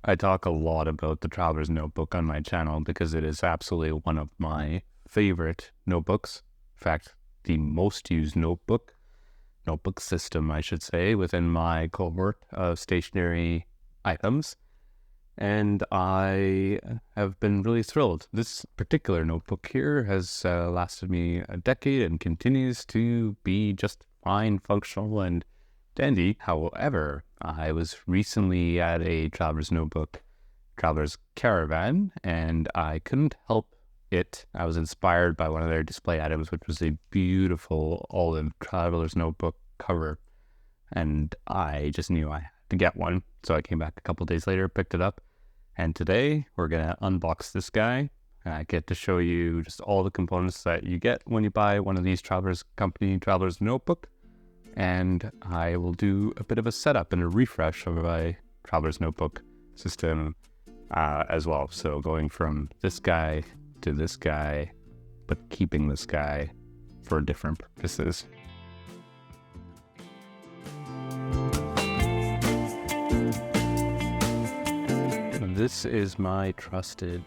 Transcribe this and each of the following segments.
I talk a lot about the Traveler's Notebook on my channel because it is absolutely one of my favorite notebooks. In fact, the most used notebook system, I should say, within my cohort of stationery items. And I have been really thrilled. This particular notebook here has lasted me a decade and continues to be just fine, functional, and dandy. However, I was recently at a Traveler's Caravan, and I couldn't help it. I was inspired by one of their display items, which was a beautiful olive Traveler's Notebook cover. And I just knew I had to get one. So I came back a couple days later, picked it up. And today we're going to unbox this guy. I get to show you just all the components that you get when you buy one of these Traveler's Notebook. And I will do a bit of a setup and a refresh of my Traveler's Notebook system as well. So going from this guy to this guy, but keeping this guy for different purposes. This is my trusted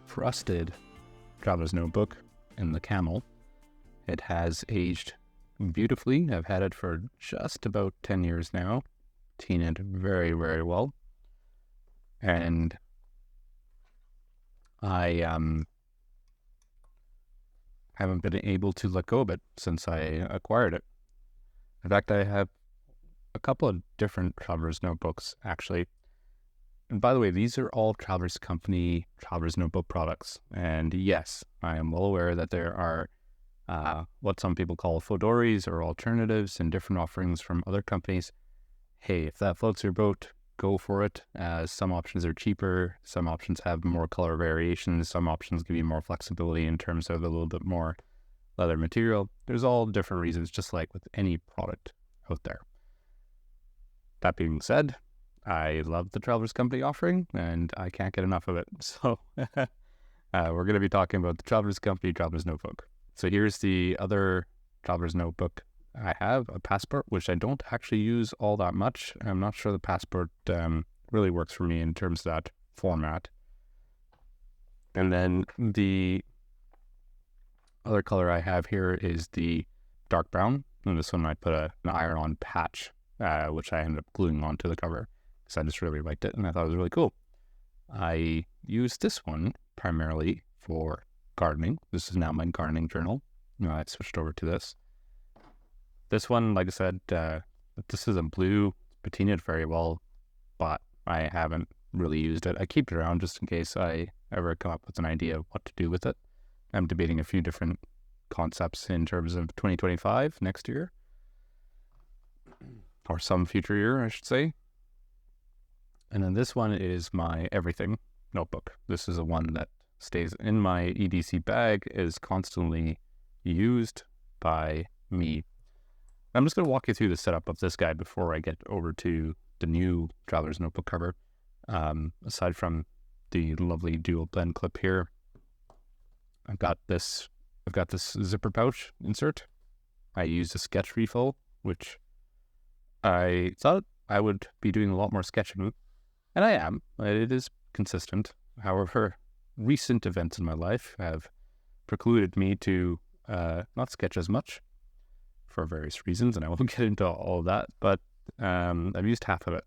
Traveler's Notebook in the camel. It has aged beautifully. I've had it for just about 10 years now. Seen it very, very well. And I haven't been able to let go of it since I acquired it. In fact, I have a couple of different Traveler's Notebooks, actually. And by the way, these are all Traveler's Company Traveler's Notebook products. And yes, I am well aware that there are what some people call Fodoris or alternatives and different offerings from other companies. Hey, if that floats your boat, go for it. Some options are cheaper. Some options have more color variations. Some options give you more flexibility in terms of a little bit more leather material. There's all different reasons, just like with any product out there. That being said, I love the Traveler's Company offering, and I can't get enough of it. So we're going to be talking about the Traveler's Company Traveler's Notebook. So here's the other Traveler's Notebook. I have a Passport, which I don't actually use all that much. I'm not sure the Passport really works for me in terms of that format. And then the other color I have here is the dark brown. And this one I put an iron-on patch, which I ended up gluing onto the cover because I just really liked it and I thought it was really cool. I use this one primarily for gardening. This is now my gardening journal. I switched over to this. This one, like I said, this is a blue, patinaed very well, but I haven't really used it. I keep it around just in case I ever come up with an idea of what to do with it. I'm debating a few different concepts in terms of 2025, next year, or some future year, I should say. And then this one is my everything notebook. This is the one that stays in my EDC bag, is constantly used by me. I'm just going to walk you through the setup of this guy before I get over to the new Traveler's Notebook cover. Aside from the lovely dual blend clip here, I've got this zipper pouch insert. I used a sketch refill, which I thought I would be doing a lot more sketching, and I am. It is consistent. However, recent events in my life have precluded me to not sketch as much for various reasons, and I won't get into all of that, but I've used half of it.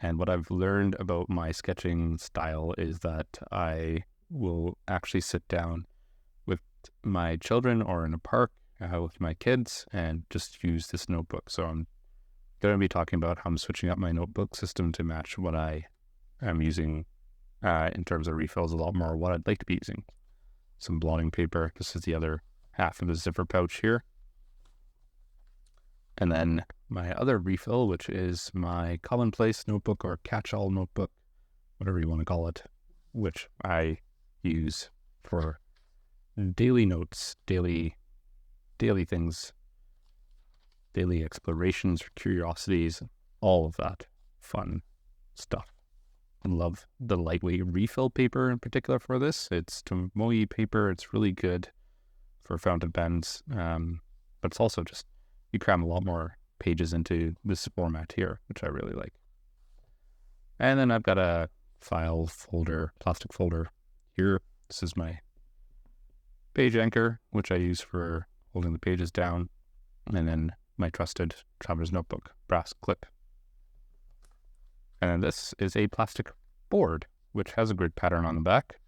And what I've learned about my sketching style is that I will actually sit down with my children or in a park with my kids and just use this notebook. So I'm going to be talking about how I'm switching up my notebook system to match what I am using in terms of refills, a lot more what I'd like to be using. Some blotting paper. This is the other half of the zipper pouch here. And then my other refill, which is my commonplace notebook or catch-all notebook, whatever you want to call it, which I use for daily notes, daily things, daily explorations, curiosities, all of that fun stuff. I love the lightweight refill paper in particular for this. It's Tomoe paper. It's really good for fountain pens, but it's also just, you cram a lot more pages into this format here, which I really like. And then I've got a file folder, plastic folder here. This is my page anchor, which I use for holding the pages down. And then my trusted traveler's notebook brass clip. And then this is a plastic board, which has a grid pattern on the back.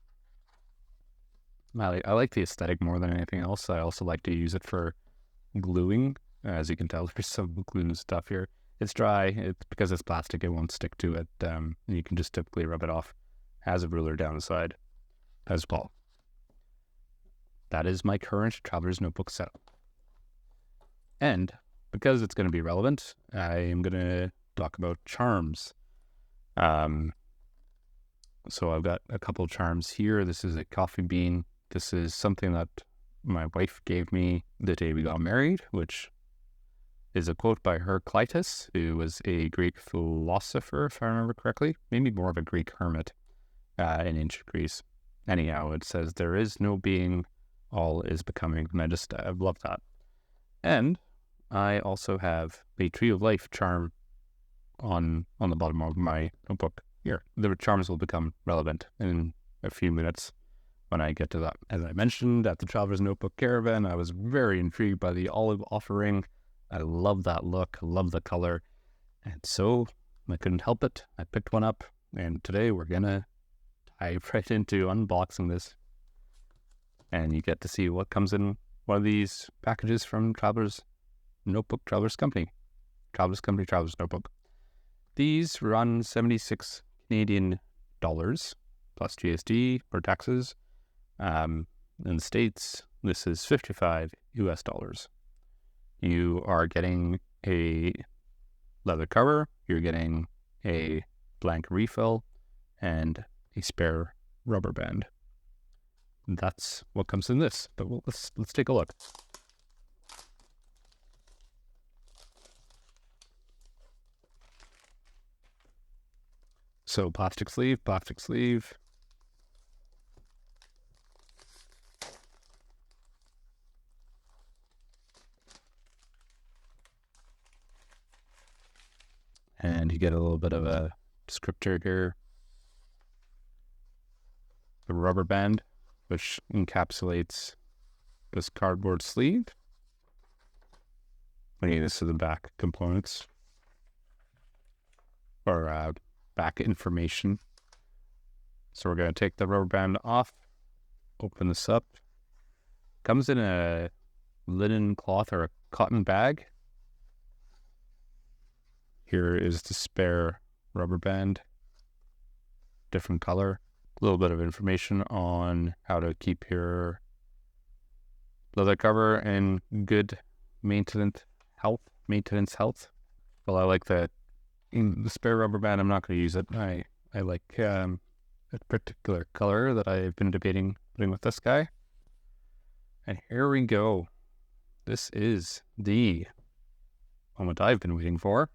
I like the aesthetic more than anything else. I also like to use it for gluing. As you can tell, there's some glue stuff here. It's dry. Because it's plastic, it won't stick to it. And you can just typically rub it off. Has a ruler down the side as well. That is my current traveler's notebook setup. And because it's going to be relevant, I am going to talk about charms. So I've got a couple of charms here. This is a coffee bean. This is something that my wife gave me the day we got married, which is a quote by Heraclitus, who was a Greek philosopher, if I remember correctly, maybe more of a Greek hermit in ancient Greece. Anyhow, it says, "There is no being, all is becoming." And I love that. And I also have a Tree of Life charm on the bottom of my notebook here. The charms will become relevant in a few minutes when I get to that. As I mentioned, at the Traveler's Notebook Caravan, I was very intrigued by the olive offering. I love that look, love the color. And so I couldn't help it. I picked one up, and today we're going to dive right into unboxing this. And you get to see what comes in one of these packages from Traveler's Notebook, Traveler's Company. Traveler's Company, Traveler's Notebook. These run 76 Canadian dollars plus GST or taxes. In the States, this is 55 US dollars. You are getting a leather cover, you're getting a blank refill, and a spare rubber band. That's what comes in this. But let's take a look. So plastic sleeve. And you get a little bit of a descriptor here. The rubber band, which encapsulates this cardboard sleeve. This is the back components or back information. So we're going to take the rubber band off, open this up. Comes in a linen cloth or a cotton bag. Here is the spare rubber band, different color. A little bit of information on how to keep your leather cover in good maintenance health. Well, I like that. In the spare rubber band, I'm not going to use it. I like a particular color that I've been debating putting with this guy. And here we go. This is the moment I've been waiting for.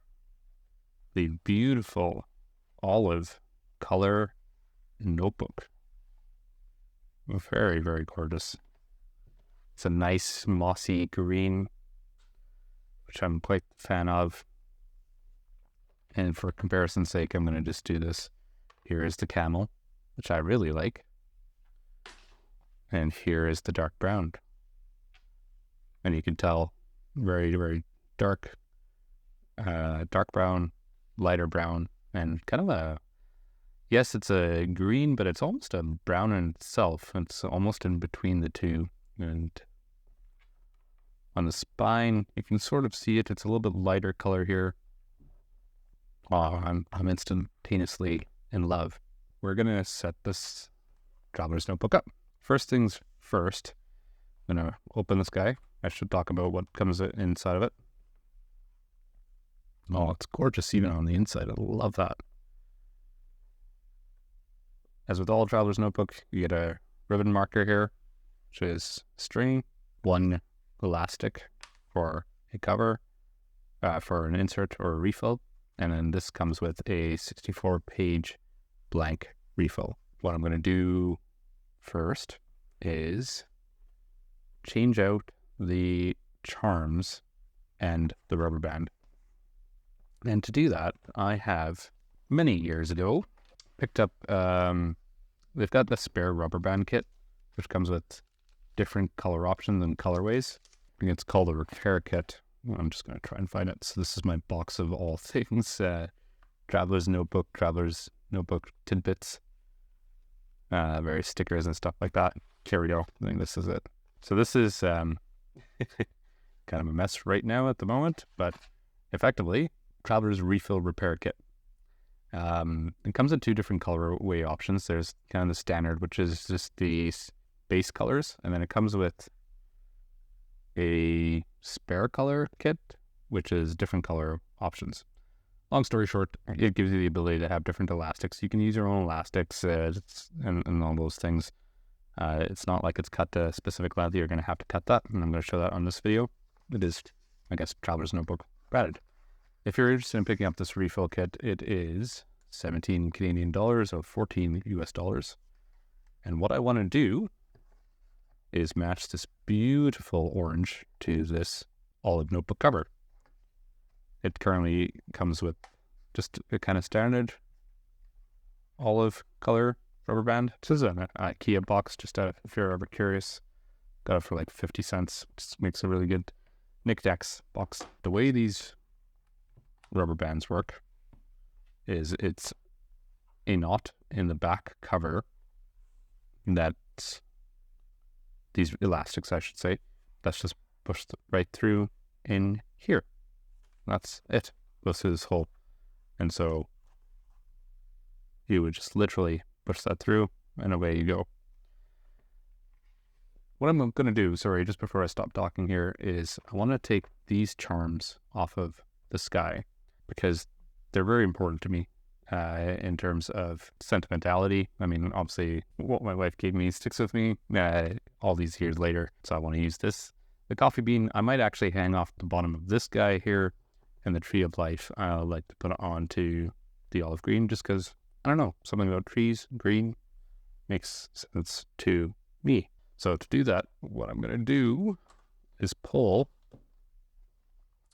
The beautiful olive color notebook. Very, very gorgeous. It's a nice mossy green, which I'm quite a fan of. And for comparison's sake, I'm going to just do this. Here is the camel, which I really like. And here is the dark brown. And you can tell very, very dark brown, lighter brown, and kind of yes, it's a green, but it's almost a brown in itself. It's almost in between the two. And on the spine, you can sort of see it. It's a little bit lighter color here. Oh, I'm instantaneously in love. We're going to set this Traveler's Notebook up. First things first, I'm going to open this guy. I should talk about what comes inside of it. Oh, it's gorgeous even on the inside. I love that. As with all Traveler's Notebook, you get a ribbon marker here, which is string, one elastic for a cover, for an insert or a refill. And then this comes with a 64-page blank refill. What I'm going to do first is change out the charms and the rubber band. And to do that, I have many years ago, picked up, they've got the spare rubber band kit, which comes with different color options and colorways. I think it's called a repair kit. I'm just going to try and find it. So this is my box of all things, Traveler's Notebook tidbits, various stickers and stuff like that. Here we go. I think this is it. So this is kind of a mess right now at the moment, but effectively, Traveler's Refill Repair Kit. It comes in two different colorway options. There's kind of the standard, which is just the base colors, and then it comes with a spare color kit, which is different color options. Long story short, it gives you the ability to have different elastics. You can use your own elastics and all those things. It's not like it's cut to a specific length. You're going to have to cut that, and I'm going to show that on this video. It is, I guess, Traveler's Notebook branded. If you're interested in picking up this refill kit, it is 17 Canadian dollars or 14 US dollars. And what I want to do is match this beautiful orange to this olive notebook cover. It currently comes with just a kind of standard olive color rubber band. This is an IKEA box, just if you're ever curious. Got it for like 50 cents. Just makes a really good knickknacks box. The way these rubber bands work is it's a knot in the back cover that's these elastics, I should say, that's just pushed right through in here. That's it. Goes through this hole. And so you would just literally push that through and away you go. What I'm going to do, sorry, just before I stop talking here, is I want to take these charms off of the sky because they're very important to me in terms of sentimentality. I mean, obviously, what my wife gave me sticks with me all these years later, so I want to use this. The coffee bean, I might actually hang off the bottom of this guy here, and the tree of life, I like to put it onto the olive green just because, I don't know, something about trees, green, makes sense to me. So to do that, what I'm going to do is pull,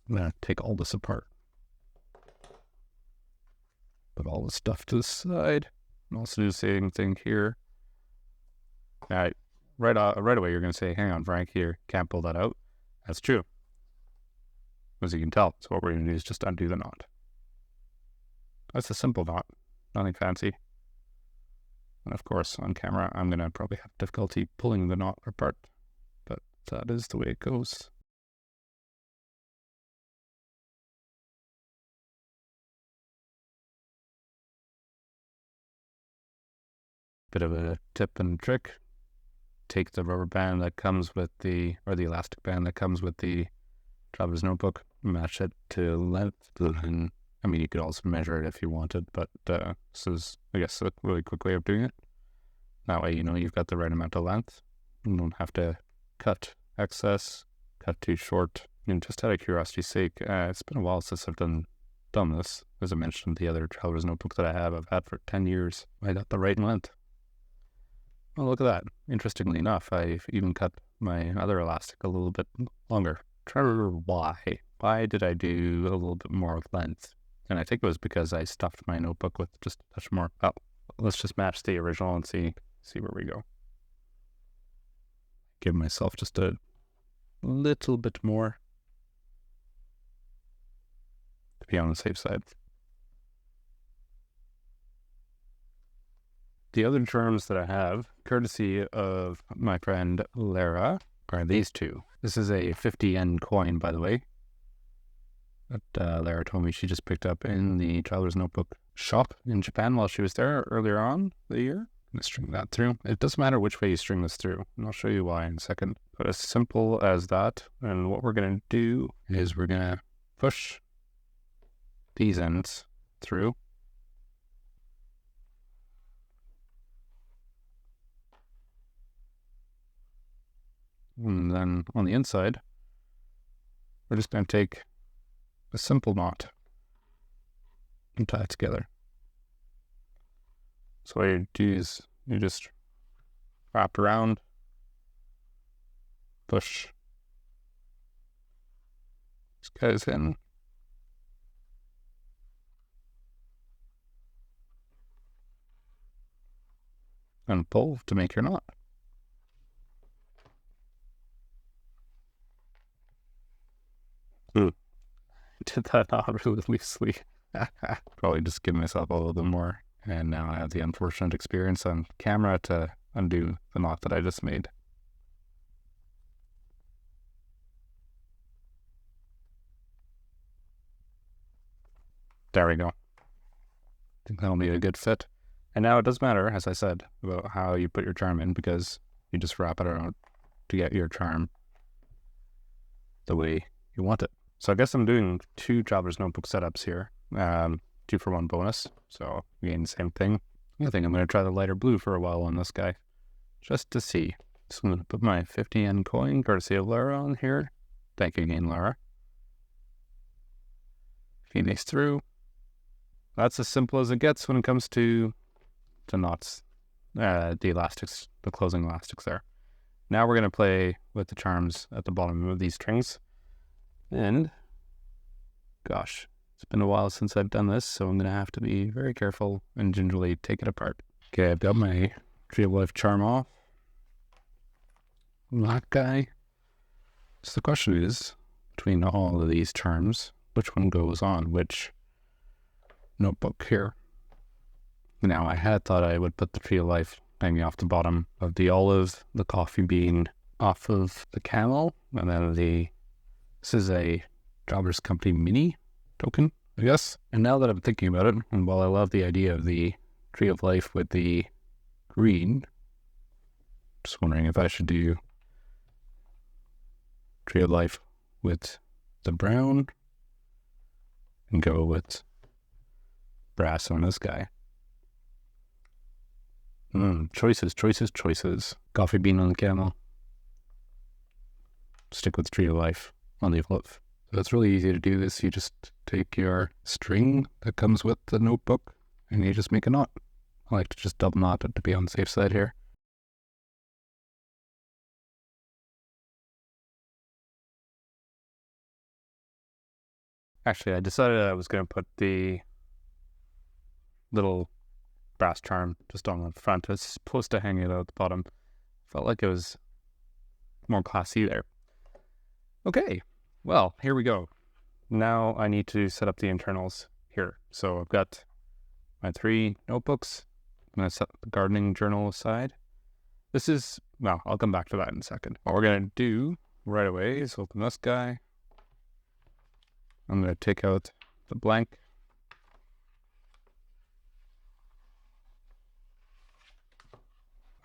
I'm going to take all this apart. Put all the stuff to the side, and also do the same thing here. Now, right away, you're going to say, hang on, Frank, here, can't pull that out. That's true. As you can tell, so what we're going to do is just undo the knot. That's a simple knot, nothing fancy. And of course, on camera, I'm going to probably have difficulty pulling the knot apart, but that is the way it goes. Bit of a tip and trick. Take the rubber band that comes with or the elastic band that comes with the Traveler's Notebook, match it to length, and I mean, you could also measure it if you wanted, but this is, I guess, a really quick way of doing it. That way, you know, you've got the right amount of length. You don't have to cut excess, cut too short. And just out of curiosity's sake, it's been a while since I've done this. As I mentioned, the other Traveler's Notebook that I've had for 10 years. I got the right length. Oh, look at that. Interestingly enough, I've even cut my other elastic a little bit longer. Try to remember why. Why did I do a little bit more length? And I think it was because I stuffed my notebook with just a touch more. Oh, let's just match the original and see where we go. Give myself just a little bit more to be on the safe side. The other charms that I have, courtesy of my friend Lara, are these two. This is a 50 yen coin, by the way, that Lara told me she just picked up in the Traveler's Notebook shop in Japan while she was there earlier on the year. I'm going to string that through. It doesn't matter which way you string this through, and I'll show you why in a second. But as simple as that, and what we're going to do is we're going to push these ends through. And then on the inside, we're just going to take a simple knot and tie it together. So what you do is you just wrap around, push these guys in, and pull to make your knot. Did that knot really loosely. Probably just give myself a little bit more. And now I have the unfortunate experience on camera to undo the knot that I just made. There we go. I think that'll be a good fit. And now it does matter, as I said, about how you put your charm in, because you just wrap it around to get your charm the way you want it. So I guess I'm doing 2 Traveler's Notebook setups here. 2 for 1 bonus. So again, same thing. I think I'm going to try the lighter blue for a while on this guy, just to see. So I'm going to put my 50 yen coin, courtesy of Lara, on here. Thank you again, Lara. Feed these through. That's as simple as it gets when it comes to knots, the elastics, the closing elastics there. Now we're going to play with the charms at the bottom of these strings. And, gosh, it's been a while since I've done this, so I'm going to have to be very careful and gingerly take it apart. Okay, I've got my Tree of Life charm off. That guy. So the question is, between all of these charms, which one goes on which notebook here? Now, I had thought I would put the Tree of Life hanging off the bottom of the olive, the coffee bean off of the camel, and then this is a Jobbers Company mini token, I guess. And now that I'm thinking about it, and while I love the idea of the Tree of Life with the green, just wondering if I should do Tree of Life with the brown and go with brass on this guy. Choices. Coffee bean on the camel. Stick with Tree of Life on the olive. So it's really easy to do this. You just take your string that comes with the notebook and you just make a knot. I like to just double knot it to be on the safe side here. Actually, I decided I was going to put the little brass charm just on the front. It's supposed to hang it out at the bottom. Felt like it was more classy there. Okay, well, here we go. Now I need to set up the internals here. So I've got my 3 notebooks. I'm going to set the gardening journal aside. This is, well, I'll come back to that in a second. What we're going to do right away is open this guy. I'm going to take out the blank.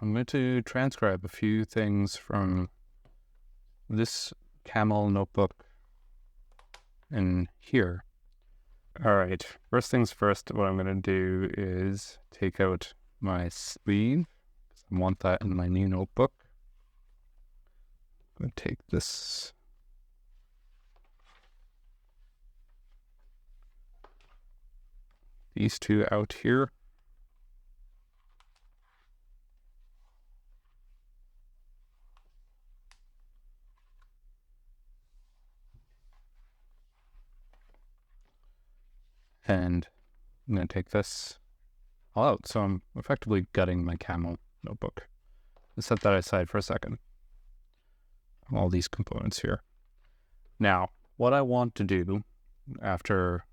I'm going to transcribe a few things from this camel notebook in here. All right, first things first, what I'm going to do is take out my sleeve. I want that in my new notebook. I'm going to take this. These 2 out here. And I'm going to take this all out. So I'm effectively gutting my camel notebook. Let's set that aside for a second. All these components here. Now, what I want to do after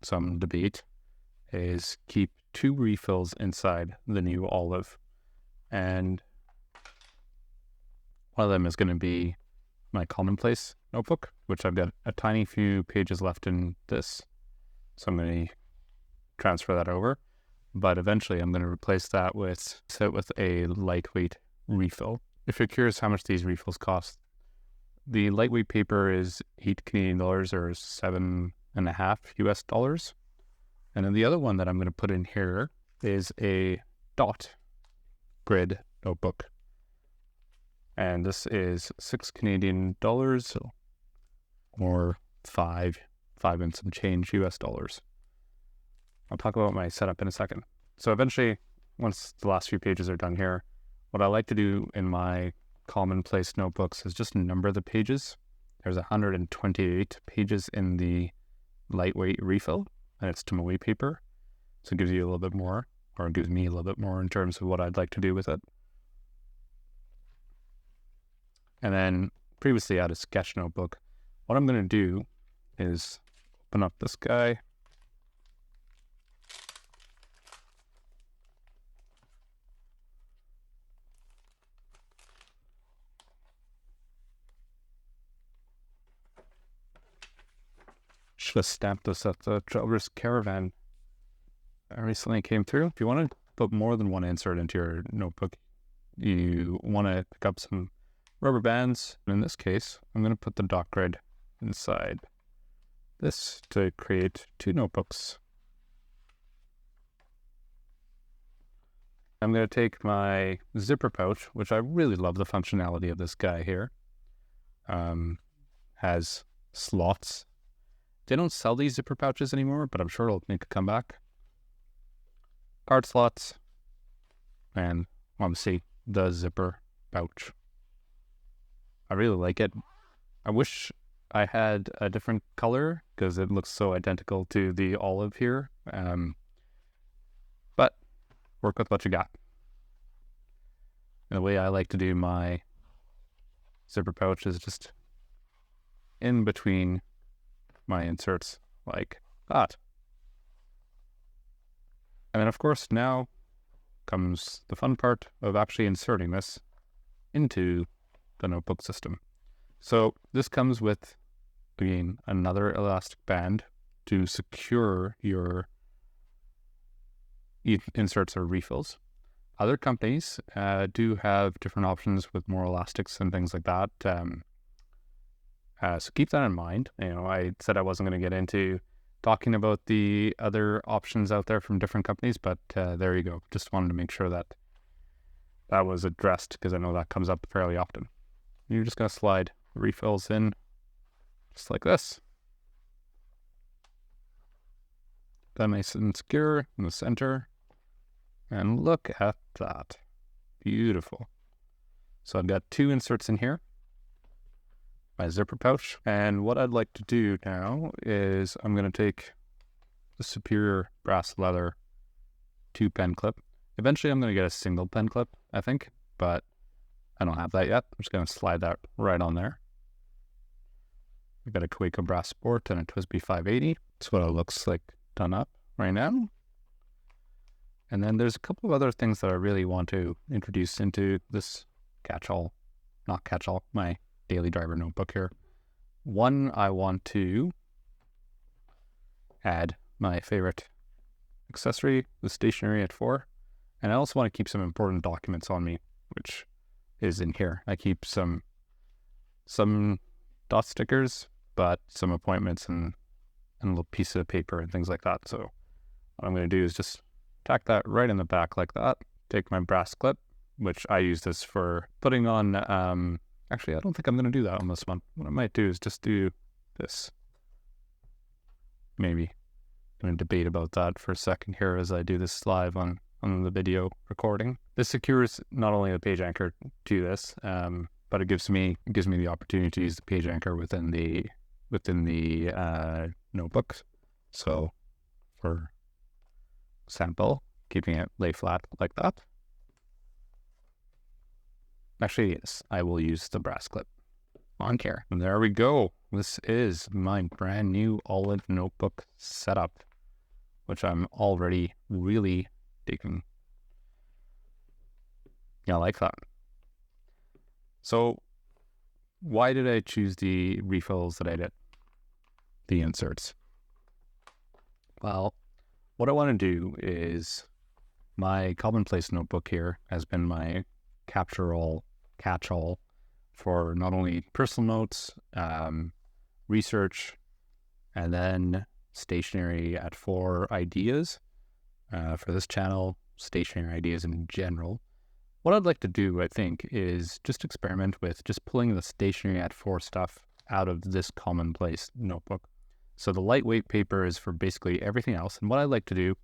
some debate is keep 2 refills inside the new olive. And one of them is going to be my commonplace notebook, which I've got a tiny few pages left in this. So I'm going to transfer that over, but eventually I'm going to replace that with a lightweight refill. If you're curious how much these refills cost, the lightweight paper is $8 Canadian or $7.50 US. And then the other one that I'm going to put in here is a dot grid notebook. And this is $6 Canadian or five and some change US dollars. I'll talk about my setup in a second. So eventually, once the last few pages are done here, what I like to do in my commonplace notebooks is just number the pages. There's 128 pages in the lightweight refill, and it's tomoe paper, so it gives you a little bit more. or gives me a little bit more in terms of what I'd like to do with it. And then previously I had a sketch notebook. What I'm going to do is open up this guy. Should have stamped this at the Traveler's Caravan. I recently came through. If you want to put more than one insert into your notebook, you want to pick up some rubber bands. In this case, I'm going to put the dot grid inside this to create 2 notebooks. I'm going to take my zipper pouch, which I really love the functionality of this guy here. Has slots. They don't sell these zipper pouches anymore, but I'm sure it'll make a comeback. Card slots, and obviously the zipper pouch. I really like it. I wish I had a different color because it looks so identical to the olive here. But work with what you got. And the way I like to do my zipper pouch is just in between my inserts like that. And then of course now comes the fun part of actually inserting this into the notebook system. So this comes with, again, another elastic band to secure your inserts or refills. Other companies do have different options with more elastics and things like that. So keep that in mind. I said I wasn't going to get into talking about the other options out there from different companies, but there you go. Just wanted to make sure that that was addressed because I know that comes up fairly often. You're just going to slide refills in just like this. That nice and secure in the center. And look at that. Beautiful. So I've got 2 inserts in here. My zipper pouch. And what I'd like to do now is I'm going to take the Superior Brass Leather 2 pen clip. Eventually I'm going to get a single pen clip, I think, but I don't have that yet. I'm just going to slide that right on there. I've got a Kaweco Brass Sport and a TWSBI 580. That's what it looks like done up right now. And then there's a couple of other things that I really want to introduce into this my daily driver notebook here. One, I want to add my favorite accessory, the Stationery at 4. And I also want to keep some important documents on me, which is in here. I keep some dot stickers, but some appointments and a little piece of paper and things like that. So what I'm going to do is just tack that right in the back like that. Take my brass clip, which I use this for putting on, actually I don't think I'm going to do that on this one. What I might do is just do this. Maybe. I'm going to debate about that for a second here as I do this live on the video recording. This secures not only the page anchor to this, but it gives me the opportunity to use the page anchor within the notebook. So for example, keeping it lay flat like that. Actually, yes, I will use the brass clip on care. And there we go. This is my brand new olive notebook setup, which I'm already really digging. Yeah, I like that. So why did I choose the refills that I did? The inserts. Well, what I want to do is my commonplace notebook here has been my catch-all for not only personal notes, research, and then stationery at 4 ideas for this channel, stationery ideas in general. What I'd like to do, I think, is just experiment with just pulling the stationery at 4 stuff out of this commonplace notebook. So the lightweight paper is for basically everything else. And what I like to do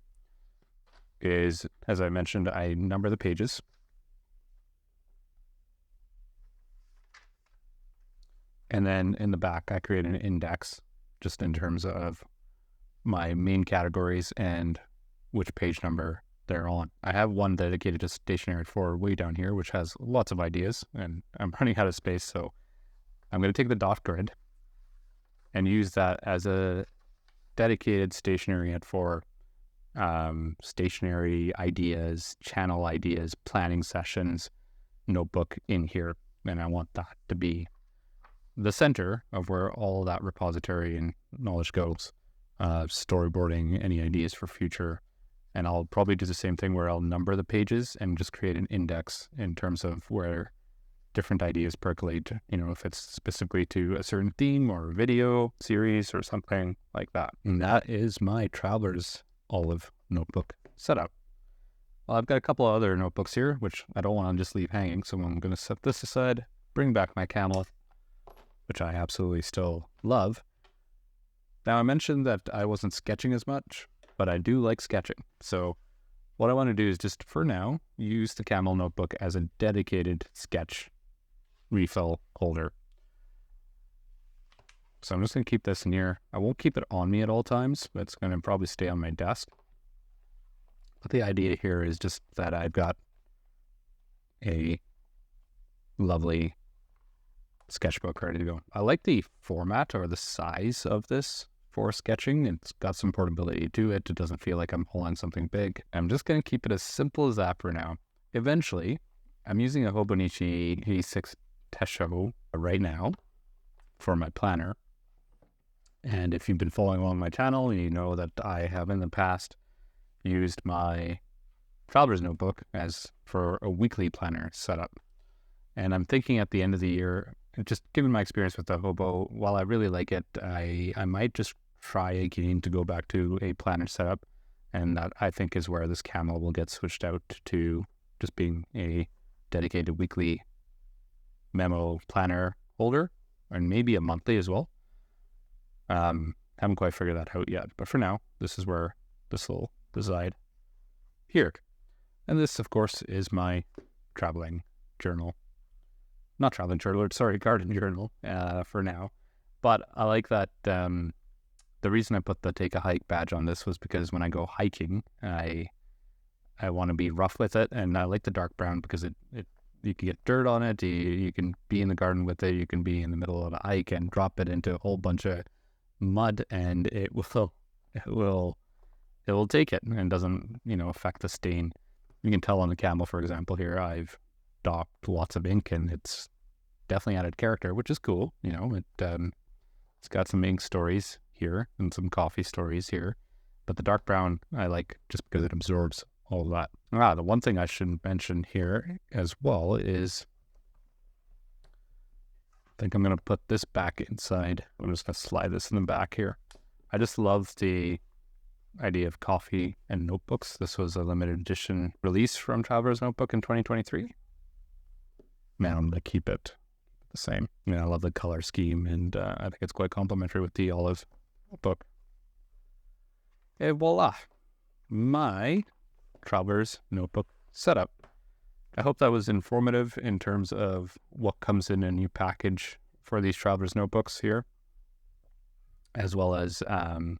is, as I mentioned, I number the pages. And then in the back, I create an index just in terms of my main categories and which page number they're on. I have one dedicated to Stationery 4 way down here, which has lots of ideas, and I'm running out of space, so I'm going to take the dot grid and use that as a dedicated Stationery at 4 stationery ideas, channel ideas, planning sessions, notebook in here. And I want that to be the center of where all that repository and knowledge goes. Storyboarding any ideas for future. And I'll probably do the same thing where I'll number the pages and just create an index in terms of where different ideas percolate, if it's specifically to a certain theme or video series or something like that. And that is my Traveler's Olive notebook setup. Well, I've got a couple of other notebooks here, which I don't want to just leave hanging, so I'm going to set this aside, bring back my Camel, which I absolutely still love. Now, I mentioned that I wasn't sketching as much, but I do like sketching. So what I want to do is just, for now, use the Camel notebook as a dedicated sketch refill holder. So I'm just going to keep this near. I won't keep it on me at all times, but it's going to probably stay on my desk. But the idea here is just that I've got a lovely sketchbook ready to go. I like the format or the size of this for sketching. It's got some portability to it. It doesn't feel like I'm holding something big. I'm just going to keep it as simple as that for now. Eventually, I'm using a Hobonichi 86 Tesho right now for my planner. And if you've been following along my channel, you know that I have in the past used my Traveler's Notebook as for a weekly planner setup. And I'm thinking at the end of the year, just given my experience with the Hobo, while I really like it, I might just try again to go back to a planner setup. And that, I think, is where this Camel will get switched out to just being a dedicated weekly memo planner holder, and maybe a monthly as well. Haven't quite figured that out yet, but for now, this is where this will reside here. And this, of course, is my traveling journal. Not traveling journal, sorry, garden journal for now. But I like that the reason I put the take a hike badge on this was because when I go hiking, I want to be rough with it, and I like the dark brown because it you can get dirt on it, you can be in the garden with it, you can be in the middle of a hike and drop it into a whole bunch of mud, and it will take it and doesn't affect the stain. You can tell on the Camel, for example, here I've docked lots of ink, and it's definitely added character, which is cool. It's got some ink stories here and some coffee stories here, but the dark brown I like just because it absorbs all of that. The one thing I should mention here as well is I think I'm going to put this back inside. I'm just going to slide this in the back here. I just love the idea of coffee and notebooks. This was a limited edition release from Traveler's Notebook in 2023. Man, I'm going to keep it the same. I love the color scheme, and I think it's quite complementary with the olive book. Et voila, my Traveler's Notebook setup. I hope that was informative in terms of what comes in a new package for these Traveler's Notebooks here, as well as some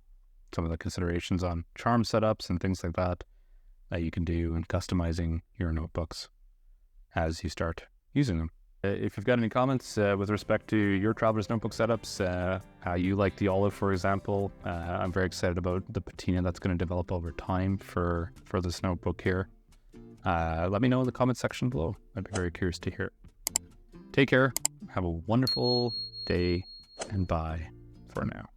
of the considerations on charm setups and things like that that you can do in customizing your notebooks as you start using them. If you've got any comments with respect to your Traveler's Notebook setups, how you like the olive, for example, I'm very excited about the patina that's going to develop over time for this notebook here. Let me know in the comment section below. I'd be very curious to hear. Take care, have a wonderful day, and bye for now.